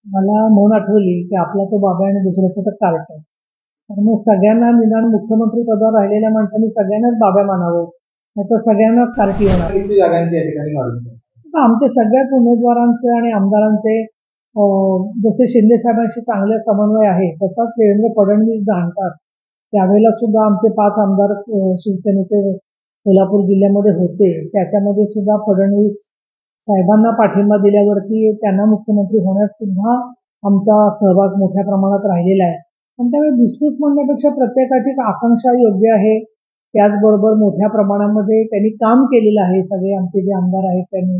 मला म्हण आठवली की आपला तो बाबा आणि दुसऱ्याचं तर कार्ट आहे. तर मग सगळ्यांना निदान मुख्यमंत्री पदावर राहिलेल्या माणसांनी सगळ्यांनाच बाब्या मानावं. नाहीतर सगळ्यांनाच कार्टी होणार. किती जागांची या ठिकाणी मागणी आहे? आता आमच्या सगळ्याच उमेदवारांचे आणि आमदारांचे जसे शिंदे साहेबांशी चांगले समन्वय आहे, तसाच देवेंद्र फडणवीस जाणतात. त्यावेळेला सुद्धा आमचे 5 आमदार शिवसेनेचे कोल्हापूर जिल्ह्यामध्ये होते. त्याच्यामध्ये सुद्धा फडणवीस साहेबांना पाठिंबा दिल्यावरती त्यांना मुख्यमंत्री होण्यात सुद्धा आमचा सहभाग मोठ्या प्रमाणात राहिलेला आहे. आणि त्यामुळे धुसफूस म्हणण्यापेक्षा प्रत्येकाची आकांक्षा योग्य आहे. त्याचबरोबर मोठ्या प्रमाणामध्ये त्यांनी काम केलेलं आहे. सगळे आमचे जे आमदार आहेत त्यांनी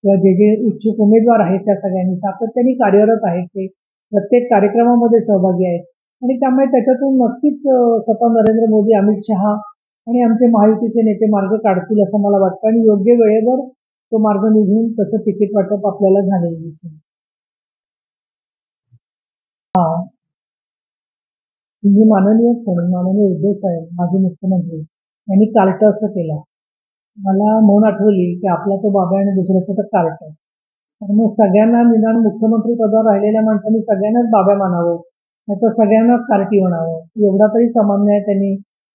किंवा जे इच्छुक उमेदवार आहेत त्या सगळ्यांनी सातत्याने कार्यरत आहेत. ते प्रत्येक कार्यक्रमामध्ये सहभागी आहेत आणि त्यामुळे त्याच्यातून नक्कीच स्वतः नरेंद्र मोदी, अमित शहा आणि आमचे महायुतीचे नेते मार्ग काढतील असं मला वाटतं आणि योग्य वेळेवर तो मार्ग निघून तसं तिकीट वाटप आपल्याला झालेलं दिसेल. हा, मी माननीयच म्हणून माननीय उद्धव साहेब माजी मुख्यमंत्री यांनी कार्ट असं केलं. मला म्हण आठवली की आपला तो बाबा आणि दुसऱ्याचं तर कार्ट आहे. तर मग सगळ्यांना निदान मुख्यमंत्री पदावर राहिलेल्या माणसांनी सगळ्यांनाच बाब्या मानावं. नाहीतर सगळ्यांनाच कार्टी होणावं. एवढा तरी सामान्य आहे त्यांनी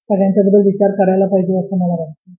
सगळ्यांच्याबद्दल विचार करायला पाहिजे असं मला वाटतं.